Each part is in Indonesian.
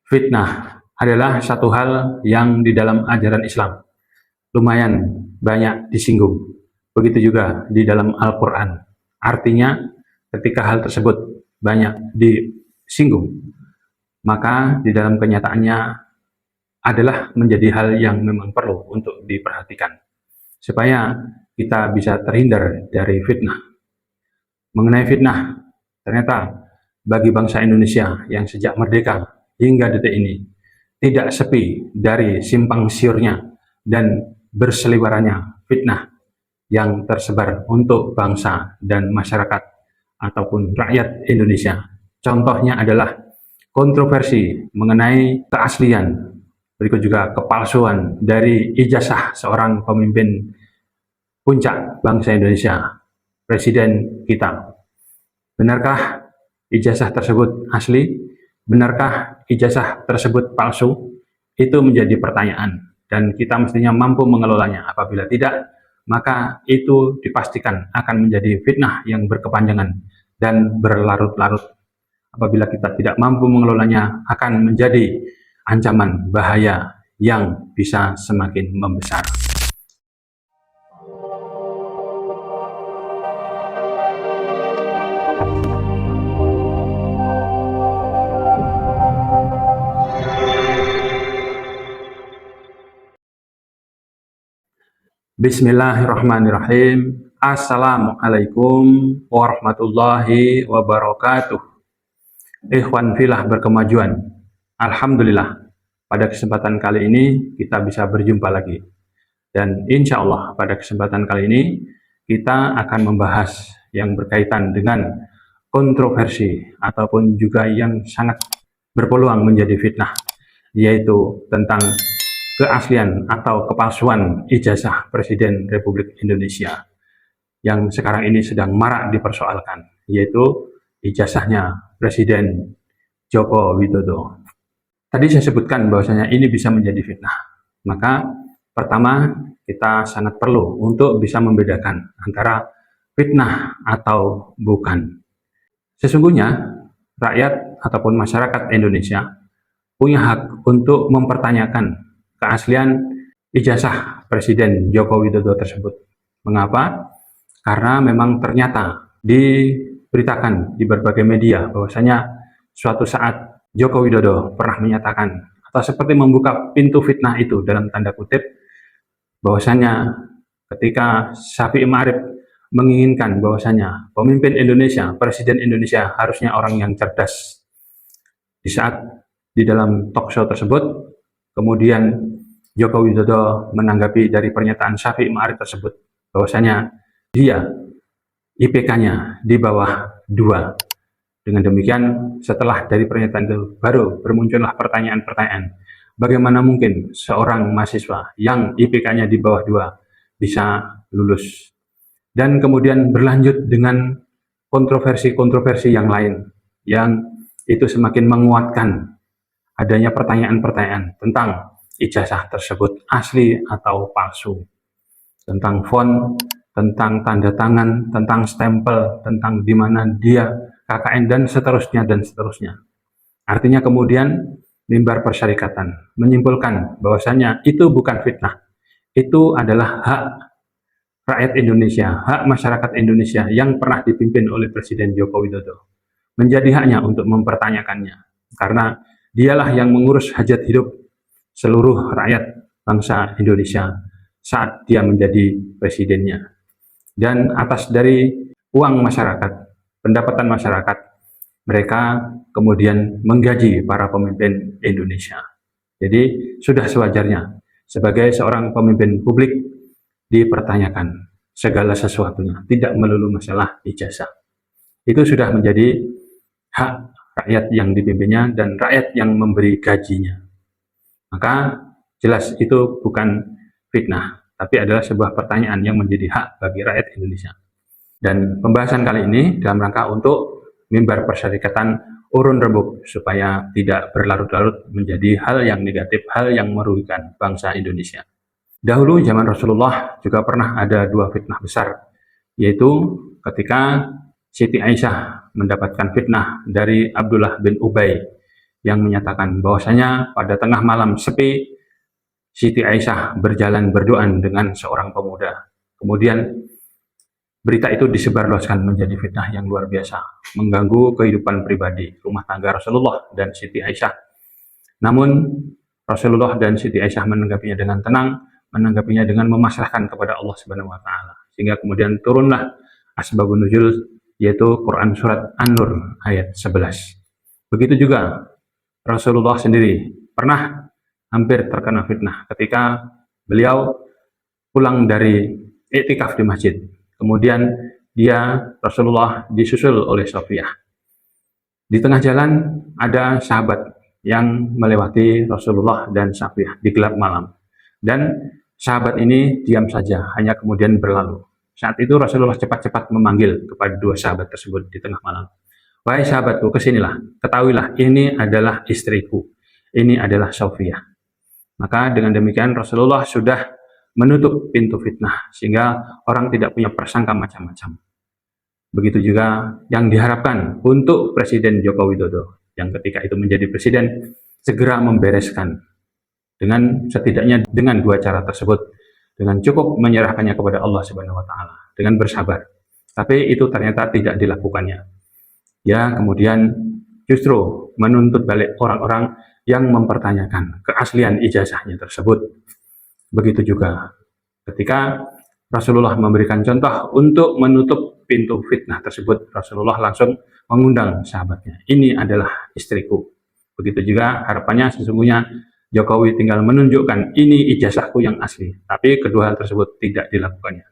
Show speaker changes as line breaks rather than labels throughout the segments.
Fitnah adalah satu hal yang di dalam ajaran Islam lumayan banyak disinggung. Begitu juga di dalam Al-Quran. Artinya ketika hal tersebut banyak disinggung, maka di dalam kenyataannya adalah menjadi hal yang memang perlu untuk diperhatikan, supaya kita bisa terhindar dari fitnah. Mengenai fitnah, ternyata bagi bangsa Indonesia yang sejak merdeka hingga detik ini tidak sepi dari simpang siurnya dan berseliwerannya fitnah yang tersebar untuk bangsa dan masyarakat ataupun rakyat Indonesia. Contohnya adalah kontroversi mengenai keaslian, berikut juga kepalsuan dari ijazah seorang pemimpin puncak bangsa Indonesia, Presiden kita. Benarkah ijazah tersebut asli? Benarkah ijazah tersebut palsu? Itu menjadi pertanyaan, dan kita mestinya mampu mengelolanya. Apabila tidak, maka itu dipastikan akan menjadi fitnah yang berkepanjangan dan berlarut-larut. Apabila kita tidak mampu mengelolanya, akan menjadi ancaman bahaya yang bisa semakin membesar. Bismillahirrahmanirrahim. Assalamualaikum warahmatullahi wabarakatuh. Ikhwan filah berkemajuan. Alhamdulillah, pada kesempatan kali ini kita bisa berjumpa lagi. Dan insya Allah pada kesempatan kali ini kita akan membahas yang berkaitan dengan kontroversi ataupun juga yang sangat berpeluang menjadi fitnah, yaitu tentang keaslian atau kepalsuan ijazah Presiden Republik Indonesia yang sekarang ini sedang marak dipersoalkan, yaitu ijazahnya Presiden Joko Widodo. Tadi saya sebutkan bahwasanya ini bisa menjadi fitnah. Maka pertama, kita sangat perlu untuk bisa membedakan antara fitnah atau bukan. Sesungguhnya rakyat ataupun masyarakat Indonesia punya hak untuk mempertanyakan keaslian ijazah Presiden Joko Widodo tersebut. Mengapa? Karena memang ternyata diberitakan di berbagai media bahwasanya suatu saat Joko Widodo pernah menyatakan atau seperti membuka pintu fitnah itu dalam tanda kutip, bahwasanya ketika Syafi'i Ma'arif menginginkan bahwasanya pemimpin Indonesia, Presiden Indonesia harusnya orang yang cerdas. Di saat di dalam talkshow tersebut, kemudian Joko Widodo menanggapi dari pernyataan Syafi'i Ma'arif tersebut bahwasanya dia IPK-nya di bawah 2. Dengan demikian, setelah dari pernyataan itu baru bermuncullah pertanyaan-pertanyaan. Bagaimana mungkin seorang mahasiswa yang IPK-nya di bawah 2 bisa lulus? Dan kemudian berlanjut dengan kontroversi-kontroversi yang lain, yang itu semakin menguatkan adanya pertanyaan-pertanyaan tentang ijazah tersebut asli atau palsu, tentang font, tentang tanda tangan, tentang stempel, tentang di mana dia KKN, dan seterusnya dan seterusnya. Artinya kemudian mimbar persyarikatan menyimpulkan bahwasanya itu bukan fitnah, itu adalah hak rakyat Indonesia, hak masyarakat Indonesia yang pernah dipimpin oleh Presiden Joko Widodo. Menjadi haknya untuk mempertanyakannya, karena dialah yang mengurus hajat hidup seluruh rakyat bangsa Indonesia saat dia menjadi presidennya. Dan atas dari uang masyarakat, pendapatan masyarakat, mereka kemudian menggaji para pemimpin Indonesia. Jadi sudah sewajarnya sebagai seorang pemimpin publik dipertanyakan segala sesuatunya, tidak melulu masalah ijazah. Itu sudah menjadi hak rakyat yang dipimpinnya dan rakyat yang memberi gajinya. Maka jelas itu bukan fitnah, tapi adalah sebuah pertanyaan yang menjadi hak bagi rakyat Indonesia. Dan pembahasan kali ini dalam rangka untuk mimbar persyarikatan urun rembuk, supaya tidak berlarut-larut menjadi hal yang negatif, hal yang merugikan bangsa Indonesia. Dahulu zaman Rasulullah juga pernah ada dua fitnah besar, yaitu ketika Siti Aisyah mendapatkan fitnah dari Abdullah bin Ubay, yang menyatakan bahwasanya pada tengah malam sepi, Siti Aisyah berjalan berdoa dengan seorang pemuda. Kemudian berita itu disebarluaskan menjadi fitnah yang luar biasa, mengganggu kehidupan pribadi rumah tangga Rasulullah dan Siti Aisyah. Namun Rasulullah dan Siti Aisyah menanggapinya dengan tenang, menanggapinya dengan memasrahkan kepada Allah Subhanahu wa taala. Sehingga kemudian turunlah asbabun nuzul, yaitu Quran surat An-Nur ayat 11. Begitu juga Rasulullah sendiri pernah hampir terkena fitnah ketika beliau pulang dari iktikaf di masjid. Kemudian Rasulullah disusul oleh Sofiyah. Di tengah jalan ada sahabat yang melewati Rasulullah dan Sofiyah di gelap malam. Dan sahabat ini diam saja, hanya kemudian berlalu. Saat itu Rasulullah cepat-cepat memanggil kepada dua sahabat tersebut di tengah malam. Wahai sahabatku, kesinilah, ketahuilah ini adalah istriku, ini adalah Sofiyah. Maka dengan demikian Rasulullah sudah menutup pintu fitnah, sehingga orang tidak punya prasangka macam-macam. Begitu juga yang diharapkan untuk Presiden Joko Widodo, yang ketika itu menjadi presiden, segera membereskan dengan setidaknya dengan dua cara tersebut, dengan cukup menyerahkannya kepada Allah Subhanahu wa taala, dengan bersabar. Tapi itu ternyata tidak dilakukannya. Ya, kemudian justru menuntut balik orang-orang yang mempertanyakan keaslian ijazahnya tersebut. Begitu juga ketika Rasulullah memberikan contoh untuk menutup pintu fitnah tersebut, Rasulullah langsung mengundang sahabatnya. Ini adalah istriku. Begitu juga harapannya sesungguhnya Jokowi tinggal menunjukkan ini ijazahku yang asli. Tapi kedua hal tersebut tidak dilakukannya.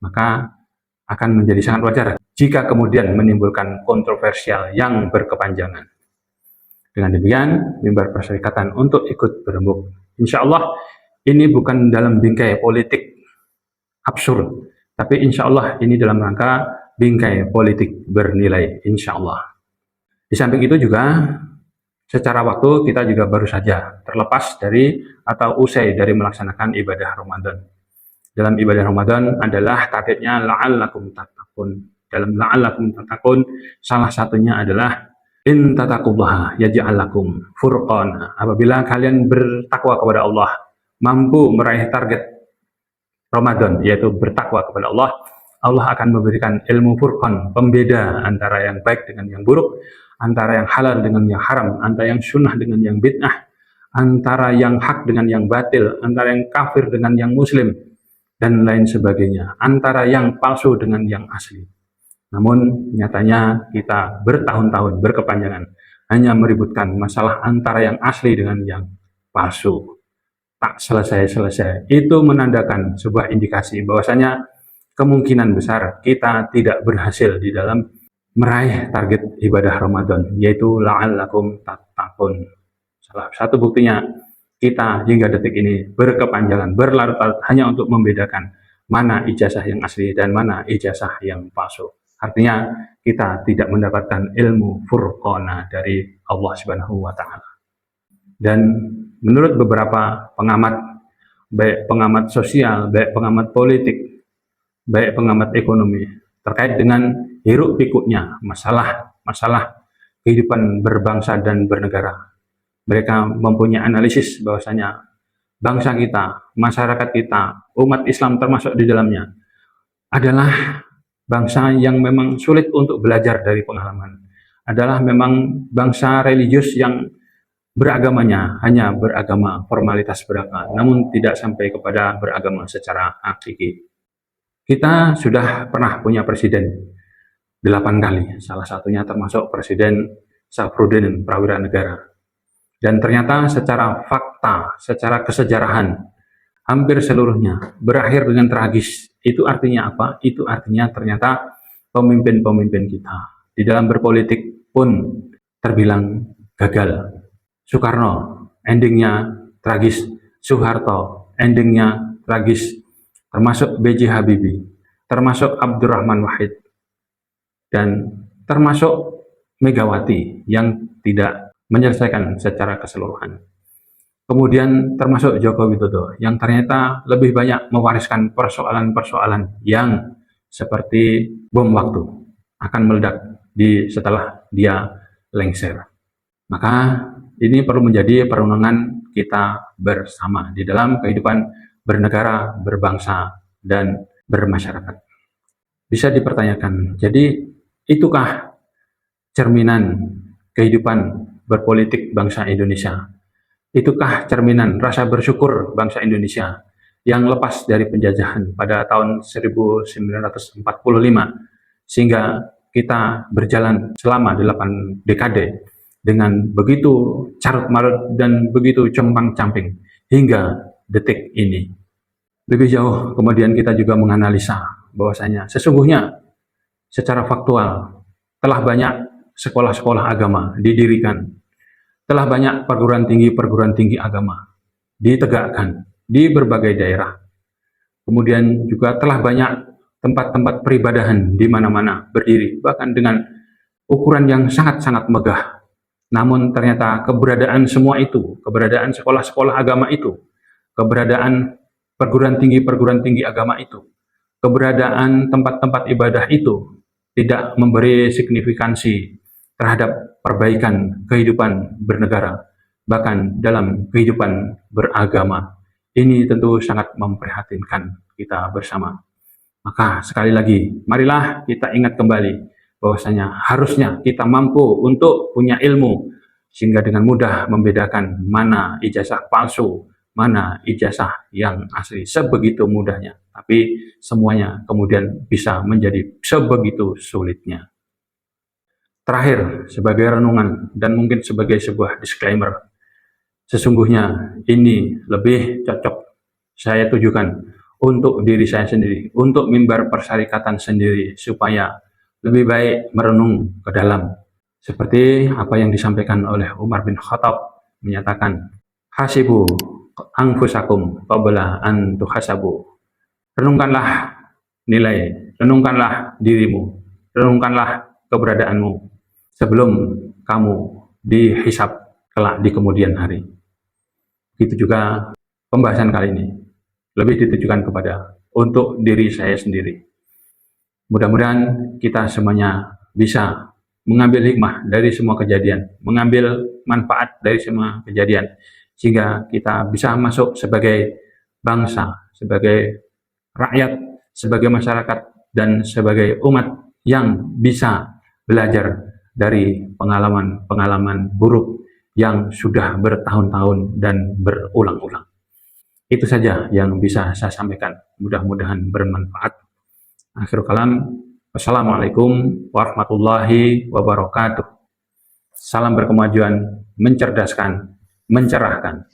Maka akan menjadi sangat wajar jika kemudian menimbulkan kontroversial yang berkepanjangan. Dengan demikian, Mimbar Perserikatan untuk ikut berembuk. Insya Allah ini bukan dalam bingkai politik absurd, tapi insya Allah ini dalam rangka bingkai politik bernilai, insya Allah. Di samping itu juga, secara waktu kita juga baru saja terlepas dari atau usai dari melaksanakan ibadah Ramadan. Dalam ibadah Ramadan adalah targetnya la'allakum tattaqun. Dalam la'allakum tattaqun, salah satunya adalah in tattaqullaha yaj'al lakum furqana. Apabila kalian bertakwa kepada Allah, mampu meraih target Ramadan, yaitu bertakwa kepada Allah, Allah akan memberikan ilmu furqan, pembeda antara yang baik dengan yang buruk, antara yang halal dengan yang haram, antara yang sunnah dengan yang bid'ah, antara yang hak dengan yang batil, antara yang kafir dengan yang muslim, dan lain sebagainya, antara yang palsu dengan yang asli. Namun nyatanya kita bertahun-tahun berkepanjangan hanya meributkan masalah antara yang asli dengan yang palsu. Tak selesai-selesai. Itu menandakan sebuah indikasi bahwasanya kemungkinan besar kita tidak berhasil di dalam meraih target ibadah Ramadan, yaitu la'allakum tattaqun. Salah satu buktinya, kita hingga detik ini berkepanjangan, berlarut-larut hanya untuk membedakan mana ijazah yang asli dan mana ijazah yang palsu. Artinya kita tidak mendapatkan ilmu furqana dari Allah Subhanahu wa taala. Dan menurut beberapa pengamat, baik pengamat sosial, baik pengamat politik, baik pengamat ekonomi, terkait dengan hiruk pikuknya masalah kehidupan berbangsa dan bernegara, mereka mempunyai analisis bahwasanya bangsa kita, masyarakat kita, umat Islam termasuk di dalamnya, adalah bangsa yang memang sulit untuk belajar dari pengalaman, adalah memang bangsa religius yang beragamanya hanya beragama formalitas beragama, namun tidak sampai kepada beragama secara hakiki. Kita sudah pernah punya presiden 8 kali, salah satunya termasuk Presiden Safruddin Prawira Negara. Dan ternyata secara fakta, secara kesejarahan, hampir seluruhnya berakhir dengan tragis. Itu artinya apa? Itu artinya ternyata pemimpin-pemimpin kita di dalam berpolitik pun terbilang gagal. Soekarno, endingnya tragis. Soeharto, endingnya tragis. Termasuk B.J. Habibie, termasuk Abdurrahman Wahid, dan termasuk Megawati yang tidak menyelesaikan secara keseluruhan. Kemudian termasuk Joko Widodo yang ternyata lebih banyak mewariskan persoalan-persoalan yang seperti bom waktu akan meledak setelah dia lengser. Maka ini perlu menjadi perenungan kita bersama di dalam kehidupan bernegara, berbangsa, dan bermasyarakat. Bisa dipertanyakan, jadi itukah cerminan kehidupan berpolitik bangsa Indonesia? Itukah cerminan rasa bersyukur bangsa Indonesia yang lepas dari penjajahan pada tahun 1945 sehingga kita berjalan selama 8 dekade dengan begitu carut marut dan begitu compang-camping hingga detik ini. Lebih jauh kemudian kita juga menganalisa bahwasanya sesungguhnya secara faktual telah banyak sekolah-sekolah agama didirikan, telah banyak perguruan tinggi agama ditegakkan di berbagai daerah. Kemudian juga telah banyak tempat-tempat peribadahan di mana-mana berdiri, bahkan dengan ukuran yang sangat-sangat megah. Namun ternyata keberadaan semua itu, keberadaan sekolah-sekolah agama itu, keberadaan perguruan tinggi agama itu, keberadaan tempat-tempat ibadah itu tidak memberi signifikansi terhadap perbaikan kehidupan bernegara, bahkan dalam kehidupan beragama. Ini tentu sangat memprihatinkan kita bersama. Maka sekali lagi, marilah kita ingat kembali bahwasanya harusnya kita mampu untuk punya ilmu sehingga dengan mudah membedakan mana ijazah palsu, mana ijazah yang asli, sebegitu mudahnya. Tapi semuanya kemudian bisa menjadi sebegitu sulitnya. Terakhir, sebagai renungan dan mungkin sebagai sebuah disclaimer, sesungguhnya ini lebih cocok saya tujukan untuk diri saya sendiri, untuk mimbar persyarikatan sendiri, supaya lebih baik merenung ke dalam. Seperti apa yang disampaikan oleh Umar bin Khattab, menyatakan, hasibu anfusakum qabla an tuhasabu. Renungkanlah nilai, renungkanlah dirimu, renungkanlah keberadaanmu sebelum kamu dihisab kelak di kemudian hari. Begitu juga pembahasan kali ini lebih ditujukan kepada untuk diri saya sendiri. Mudah-mudahan kita semuanya bisa mengambil hikmah dari semua kejadian, mengambil manfaat dari semua kejadian, sehingga kita bisa masuk sebagai bangsa, sebagai rakyat, sebagai masyarakat, dan sebagai umat yang bisa belajar dari pengalaman-pengalaman buruk yang sudah bertahun-tahun dan berulang-ulang. Itu saja yang bisa saya sampaikan. Mudah-mudahan bermanfaat. Akhirul kalam. Wassalamualaikum warahmatullahi wabarakatuh. Salam berkemajuan, mencerdaskan, mencerahkan.